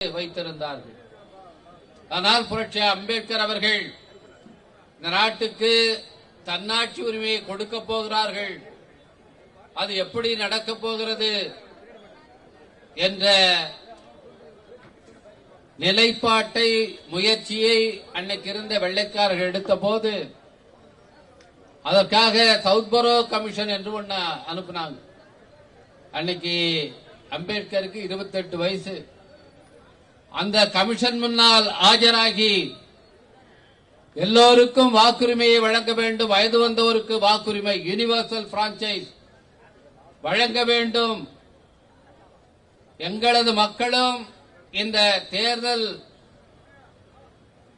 வைத்திருந்தார்கள். ஆனால் புரட்சி அம்பேத்கர் அவர்கள் இந்த நாட்டுக்கு தன்னாட்சி உரிமையை கொடுக்க போகிறார்கள், அது எப்படி நடக்கப் போகிறது என்ற நிலைப்பாட்டை முயற்சியை அன்னைக்கு இருந்த வெள்ளைக்காரர்கள் எடுத்த போது அதற்காக சவுத்பரோ கமிஷன் என்று ஒண்ணு அனுப்பினாங்க. அன்னைக்கு அம்பேத்கருக்கு 28 வயசு. அந்த கமிஷன் முன்னால் ஆஜராகி எல்லோருக்கும் வாக்குரிமையை வழங்க வேண்டும், வயது வந்தோருக்கு வாக்குரிமை யூனிவர்சல் பிரான்சைஸ் வழங்க வேண்டும், எங்களது மக்களும் இந்த தேர்தல்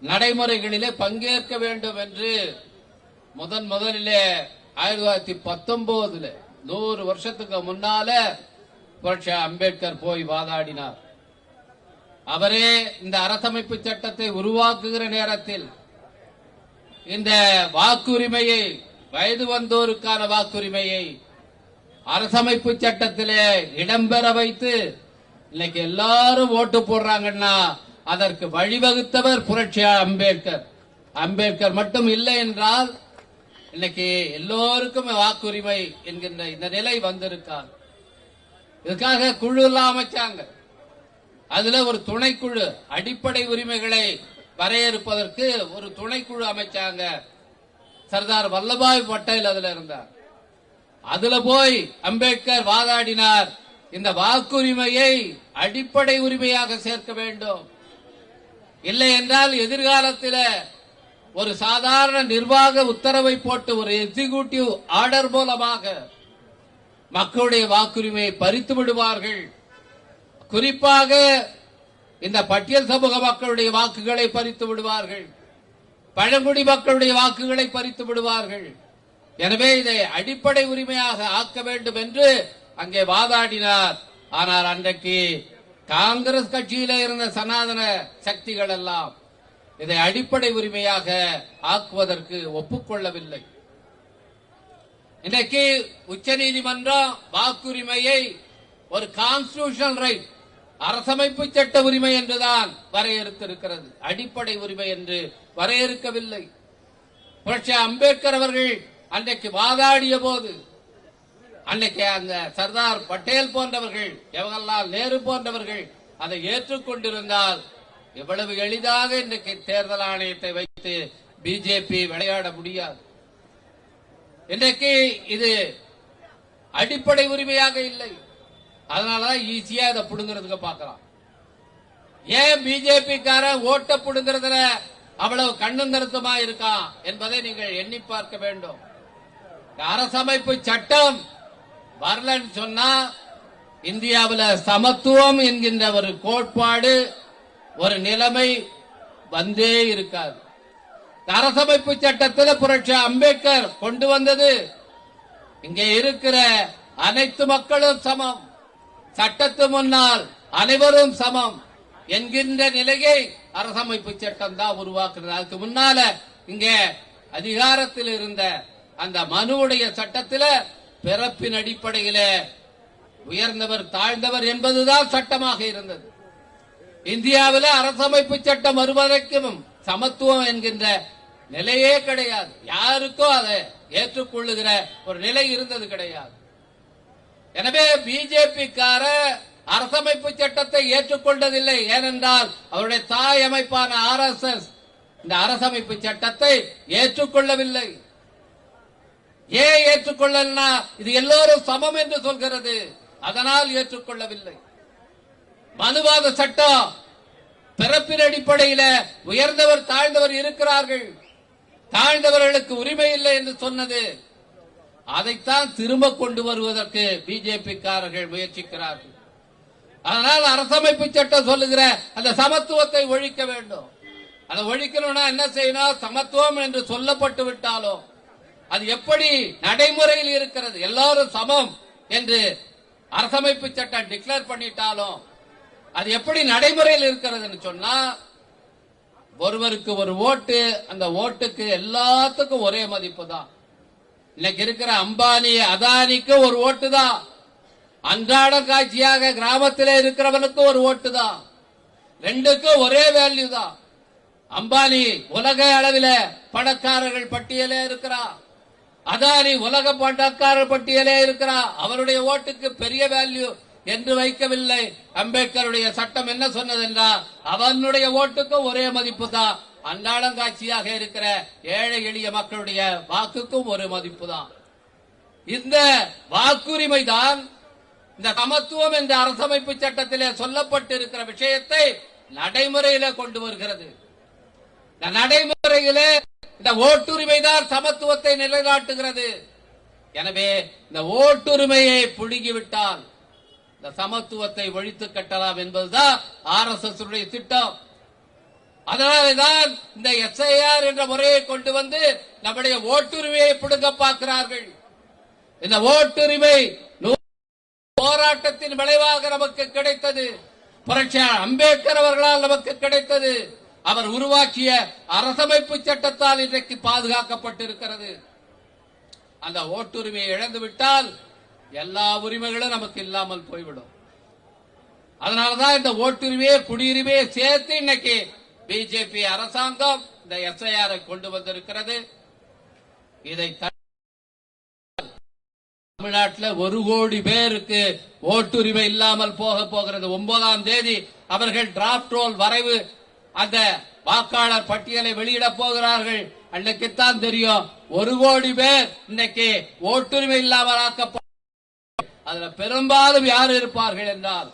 நடைமுறைகளிலே பங்கேற்க வேண்டும் என்று முதலிலே 1919 100 வருஷத்துக்கு முன்னால புரட்சி அம்பேத்கர் போய் வாதாடினார். அவரே இந்த அரசமைப்பு சட்டத்தை உருவாக்குகிற நேரத்தில் இந்த வாக்குரிமையை, வயது வந்தோருக்கான வாக்குரிமையை அரசமைப்பு சட்டத்திலே இடம்பெற வைத்து இன்னைக்கு எல்லாரும் ஓட்டு போடுறாங்கன்னா அதற்கு வழிவகுத்தவர் புரட்சி அம்பேத்கர். அம்பேத்கர் மட்டும் இல்லை என்றால் இன்னைக்கு எல்லோருக்கும் வாக்குரிமை என்கின்ற இந்த நிலை வந்திருக்காங்க. இதுக்காக குழு எல்லாம் அமைச்சாங்க. அதுல ஒரு துணைக்குழு, அடிப்படை உரிமைகளை வரையறுப்பதற்கு ஒரு துணைக்குழு அமைச்சாங்க. சர்தார் வல்லபாய் பட்டேல் அதுல இருந்தார். அதுல போய் அம்பேத்கர் வாதாடினார், இந்த வாக்குரிமையை அடிப்படை உரிமையாக சேர்க்க வேண்டும், இல்லை என்றால் எதிர்காலத்தில் ஒரு சாதாரண நிர்வாக உத்தரவை போட்டு ஒரு எக்ஸிகியூட்டிவ் ஆர்டர் மூலமாக மக்களுடைய வாக்குரிமையை பறித்து விடுவார்கள். குறிப்பாக இந்த பட்டியல் சமூக மக்களுடைய வாக்குகளை பறித்து விடுவார்கள், பழங்குடி மக்களுடைய வாக்குகளை பறித்து விடுவார்கள். எனவே இதை அடிப்படை உரிமையாக ஆக்க வேண்டும் என்று அங்கே வாதாடினார். ஆனால் அன்றைக்கு காங்கிரஸ் கட்சியில இருந்த சனாதன சக்திகள் எல்லாம் இதை அடிப்படை உரிமையாக ஆக்குவதற்கு ஒப்புக்கொள்ளவில்லை. இன்றைக்கு உச்சநீதிமன்றம் வாக்குரிமையை ஒரு கான்ஸ்டிடியூஷனல் ரைட், அரசமைப்பு சட்ட உரிமை என்றுதான் வரையறுத்திருக்கிறது, அடிப்படை உரிமை என்று வரையறுக்கவில்லை. புரட்சி அம்பேத்கர் அவர்கள் அன்றைக்கு வாதாடிய போது அன்னைக்கு அந்த சர்தார் பட்டேல் போன்றவர்கள், ஜவஹர்லால் நேரு போன்றவர்கள் அதை ஏற்றுக்கொண்டிருந்தால் எவ்வளவு எளிதாக இன்றைக்கு தேர்தல் ஆணையத்தை வைத்து பிஜேபி விளையாட முடியாது. இன்றைக்கு இது அடிப்படை உரிமையாக இல்லை, அதனாலதான் ஈஸியா இதை புடுங்கிறதுக்கு பார்க்கலாம். ஏன் பிஜேபி காரன் ஓட்ட புடுங்கிறதுல அவ்வளவு கண்ணும் கருத்துமா இருக்கான் என்பதை நீங்கள் எண்ணி பார்க்க வேண்டும். அரசமைப்பு சட்டம் வரலன்னு சொன்னா இந்தியாவில் சமத்துவம் என்கின்ற ஒரு கோட்பாடு, ஒரு நிலைமை வந்தே இருக்காது. அரசமைப்பு சட்டத்தில் புரட்சி அம்பேத்கர் கொண்டு வந்தது இங்கே இருக்கிற அனைத்து மக்களும் சமம், சட்டத்து முன்னால் அனைவரும் சமம் என்கின்ற நிலையை அரசமைப்பு சட்டம் தான் உருவாக்குறது. அதுக்கு முன்னால இங்கே அதிகாரத்தில் இருந்த அந்த மனுவுடைய சட்டத்தில் பிறப்பின் அடிப்படையில் உயர்ந்தவர் தாழ்ந்தவர் என்பதுதான் சட்டமாக இருந்தது. இந்தியாவில் அரசமைப்பு சட்டம் வருவதற்கும் சமத்துவம் என்கின்ற நிலையே கிடையாது. யாருக்கோ அதை ஏற்றுக்கொள்ளுகிற ஒரு நிலை இருந்தது கிடையாது. எனவே பிஜேபி கார அரசமைப்பு சட்டத்தை ஏற்றுக்கொண்டதில்லை. ஏனென்றால் அவருடைய தாய் அமைப்பான RSS இந்த அரசமைப்பு சட்டத்தை ஏற்றுக்கொள்ளவில்லை. ஏன் ஏற்றுக்கொள்ளலனா இது எல்லோரும் சமம் என்று சொல்கிறது, அதனால் ஏற்றுக்கொள்ளவில்லை. மனுவாத சட்டம் பிறப்பின் அடிப்படையில் உயர்ந்தவர் தாழ்ந்தவர் இருக்கிறார்கள், தாழ்ந்தவர்களுக்கு உரிமை இல்லை என்று சொன்னது. அதைத்தான் திரும்ப கொண்டு வருவதற்கு பிஜேபி காரர்கள் முயற்சிக்கிறார்கள். அதனால் அரசமைப்பு சட்டம் சொல்லுகிற அந்த சமத்துவத்தை ஒழிக்க வேண்டும். அதை ஒழிக்கணும்னா என்ன செய்யணும்? சமத்துவம் என்று சொல்லப்பட்டு விட்டாலும் அது எப்படி நடைமுறையில் இருக்கிறது? எல்லாரும் சமம் என்று அரசமைப்பு சட்டம் டிக்ளேர் பண்ணிட்டாலும் அது எப்படி நடைமுறையில் இருக்கிறது சொன்னா, ஒருவருக்கு ஒரு ஓட்டு, அந்த ஓட்டுக்கு எல்லாத்துக்கும் ஒரே மதிப்பு தான். இன்னைக்கு இருக்கிற அம்பானி அதானிக்கு ஒரு ஓட்டு தான், அன்றாட காட்சியாக கிராமத்தில் இருக்கிறவனுக்கு ஒரு ஓட்டு தான். ரெண்டுக்கும் ஒரே வேல்யூ தான். அம்பானி உலக அளவில் பணக்காரர்கள் பட்டியலே இருக்கிறார், அதானி உலக பணக்காரர் பட்டியலே இருக்கிறார். அவருடைய ஓட்டுக்கு பெரிய வேல்யூ என்று வைக்கவில்லை. அம்பேத்கருடைய சட்டம் என்ன சொன்னது என்றால் அவனுடைய ஓட்டுக்கும் ஒரே மதிப்பு தான். அன்னாடங்காட்சியாக இருக்கிற ஏழை எளிய மக்களுடைய வாக்குக்கும் ஒரு மதிப்பு தான். இந்த வாக்குரிமை தான் இந்த சமத்துவம் என்ற அரசமைப்பு சட்டத்திலே சொல்லப்பட்டிருக்கிற விஷயத்தை நடைமுறையில கொண்டு வருகிறது. இந்த நடைமுறையிலே இந்த ஓட்டுரிமை தான் சமத்துவத்தை நிலைநாட்டுகிறது. எனவே இந்த ஓட்டுரிமையை புடுங்கிவிட்டால் இந்த சமத்துவத்தை ஒழித்து கட்டலாம் என்பதுதான் RSS உடைய திட்டம். அதனால்தான் இந்த SIR என்ற முறையை கொண்டு வந்து நம்முடைய ஓட்டுரிமையை பிடுங்க பார்க்கிறார்கள். இந்த ஓட்டுரிமை போராட்டத்தின் விளைவாக நமக்கு கிடைத்தது. புரட்சியாளர் அம்பேத்கர் அவர்களால் நமக்கு கிடைத்தது. அவர் உருவாக்கிய அரசமைப்பு சட்டத்தால் இன்றைக்கு பாதுகாக்கப்பட்டிருக்கிறது. அந்த ஓட்டுரிமையை இழந்துவிட்டால் எல்லா உரிமைகளும் நமக்கு இல்லாமல் போய்விடும். அதனாலதான் இந்த ஓட்டுரிமையை குடியுரிமையை சேர்த்து இன்னைக்கு பிஜேபி அரசாங்கம் இந்த SIR கொண்டு வந்திருக்கிறது. இதை தமிழ்நாட்டில் 1 கோடி பேருக்கு ஓட்டுரிமை இல்லாமல் போக போகிறது. 9ஆம் தேதி அவர்கள் டிராப்ட் ரோல் வரைவு அந்த வாக்காளர் பட்டியலை வெளியிட போகிறார்கள். அன்னைக்குத்தான் தெரியும் 1 கோடி பேர் இன்னைக்கு ஓட்டுரிமை இல்லாமல் ஆக்கப்பட்ட. அதுல பெரும்பாலும் யார் இருப்பார்கள் என்றால்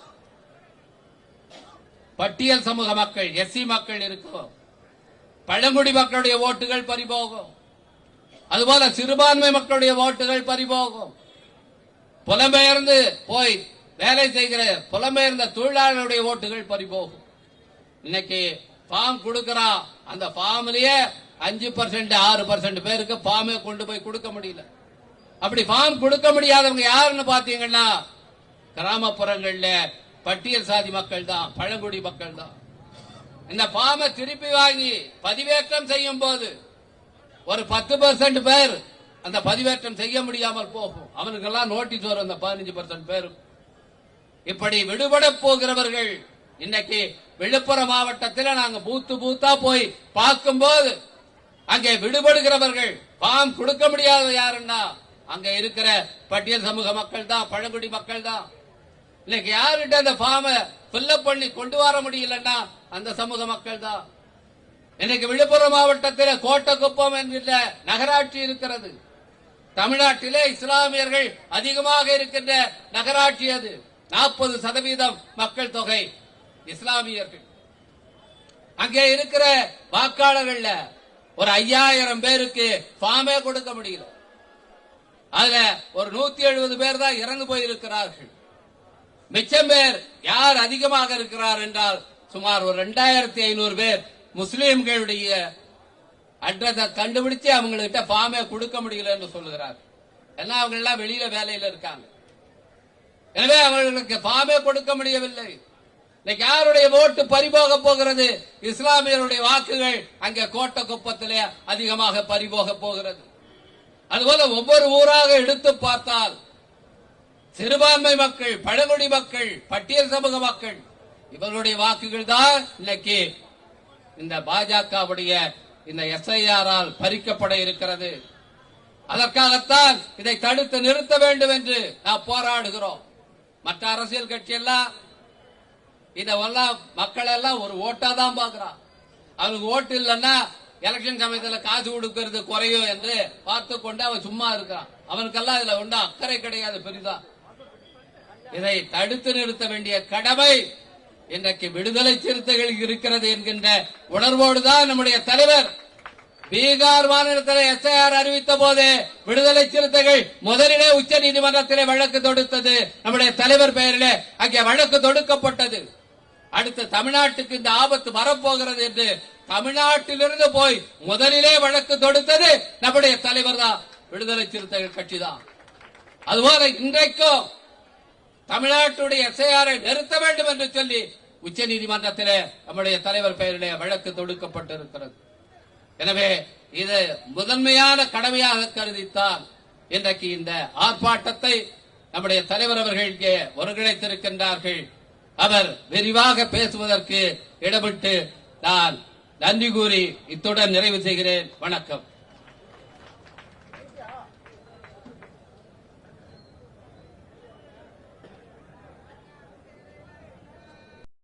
பட்டியல் சமூக மக்கள், SC மக்கள் இருக்கும். பழங்குடி மக்களுடைய ஓட்டுகள் பறிபோகும். அதுபோல சிறுபான்மை மக்களுடைய ஓட்டுகள் பறிபோகும். புலம்பெயர்ந்து போய் வேலை செய்கிற புலம்பெயர்ந்த தொழிலாளர்களுடைய ஓட்டுகள் பறிபோகும். இன்னைக்கு ஃபார்ம் கொடுக்கிறா, அந்த ஃபார்ம்லயே 5% 6% பேருக்கு ஃபார்மே கொண்டு போய் கொடுக்க முடியல. அப்படி ஃபார்ம் கொடுக்க முடியாதவங்க யாருன்னு பாத்தீங்கன்னா கிராமப்புறங்கள்ல பட்டியல் சாதி மக்கள் தான், பழங்குடி மக்கள் தான். இந்த ஃபார்மை திருப்பி வாங்கி பதிவேற்றம் செய்யும் போது ஒரு 10% பேர் அந்த பதிவேற்றம் செய்ய முடியாமல் போகும். அவனுக்கெல்லாம் நோட்டீஸ் வரும். அந்த 15% பேர் இப்படி விடுபட போகிறவர்கள் இன்னைக்கு விழுப்புரம் மாவட்டத்தில் நாங்க பூத்தா போய் பார்க்கும்போது அங்கே விடுபடுகிறவர்கள் ஃபார்ம் கொடுக்க முடியாத யாருன்னா அங்க இருக்கிற பட்டியல் சமூக மக்கள் தான், பழங்குடி மக்கள் தான். இன்னைக்கு யாருகிட்ட அந்த ஃபார்மை ஃபில்அப் பண்ணி கொண்டு வர முடியலன்னா அந்த சமூக மக்கள் தான். இன்னைக்கு விழுப்புரம் மாவட்டத்தில் கோட்டக்குப்பம் என்கிற நகராட்சி இருக்கிறது. தமிழ்நாட்டிலே இஸ்லாமியர்கள் அதிகமாக இருக்கின்ற நகராட்சி அது. 40% மக்கள் தொகை இஸ்லாமியர்கள். அங்கே இருக்கிற வாக்காளர்கள் ஒரு 5000 பேருக்கு ஃபார்மே கொடுக்க முடியல. அதுல ஒரு 170 பேர் தான் இறந்து போயிருக்கிறார்கள். மிச்சம் பேர் யார் அதிகமாக இருக்கிறார் என்றால் சுமார் ஒரு 2500 பேர் முஸ்லிம்களுடைய அட்ரஸை கண்டுபிடிச்சு அவங்ககிட்ட ஃபார்மே கொடுக்க முடியல என்று சொல்லுகிறார். ஏன்னா அவங்க எல்லாம் வெளியில வேலையில இருக்காங்க. எனவே அவர்களுக்கு ஃபார்மே கொடுக்க முடியவில்லை. இன்னைக்கு யாருடைய ஓட்டு பறிபோக போகிறது? இஸ்லாமியருடைய வாக்குகள் அங்கே கோட்டக்குப்பத்திலே அதிகமாக பறிபோக போகிறது. அதுபோல ஒவ்வொரு ஊராக எடுத்து பார்த்தால் சிறுபான்மை மக்கள், பழங்குடி மக்கள், பட்டியல் சமூக மக்கள் இவர்களுடைய வாக்குகள் தான் இன்னைக்கு இந்த பாஜகவுடைய இந்த SIR-ஆல் பறிக்கப்பட இருக்கிறது. அதற்காகத்தான் இதை தடுத்து நிறுத்த வேண்டும் என்று நாம் போராடுகிறோம். மற்ற அரசியல் கட்சி எல்லாம் இதெல்லாம் மக்கள் எல்லாம் ஒரு ஓட்டா தான் பாக்குறான். அவனுக்கு ஓட்டு இல்லைன்னா எலெக்ஷன் சமயத்தில் காசு கொடுக்கிறது குறையும் என்று பார்த்து கொண்டு அவன் சும்மா இருக்கிறான். அவனுக்கெல்லாம் இதுல ஒன்றும் அக்கறை கிடையாது பெரிதா. இதை தடுத்து நிறுத்த வேண்டிய கடமை இன்றைக்கு விடுதலை சிறுத்தைகள் இருக்கிறது என்கின்ற உணர்வோடுதான் நம்முடைய தலைவர் பீகார் மாநிலத்தில் SIR அறிவித்த போது விடுதலை சிறுத்தைகள் முதலிலே உச்ச நீதிமன்றத்திலே வழக்கு தொடுத்தது. நம்முடைய தலைவர் பெயரிலே அங்கே வழக்கு தொடுக்கப்பட்டது. அடுத்து தமிழ்நாட்டுக்கு இந்த ஆபத்து வரப்போகிறது என்று தமிழ்நாட்டிலிருந்து போய் முதலிலே வழக்கு தொடுத்தது நம்முடைய தலைவர் தான், விடுதலை சிறுத்தைகள் கட்சி தான். அதுபோல இன்றைக்கும் தமிழ்நாட்டுடைய SIR நிறுத்த வேண்டும் என்று சொல்லி உச்ச நீதிமன்றத்திலே நம்முடைய தலைவர் பெயரிலே வழக்கு தொடுக்கப்பட்டிருக்கிறது. எனவே இது முதன்மையான கடமையாக கருதித்தான் இன்றைக்கு இந்த ஆர்ப்பாட்டத்தை நம்முடைய தலைவர் அவர்கள் இங்கே ஒருங்கிணைத்திருக்கின்றார்கள். அவர் விரிவாக பேசுவதற்கு இடமிட்டு நான் நன்றி கூறி இத்துடன் நிறைவு செய்கிறேன். வணக்கம்.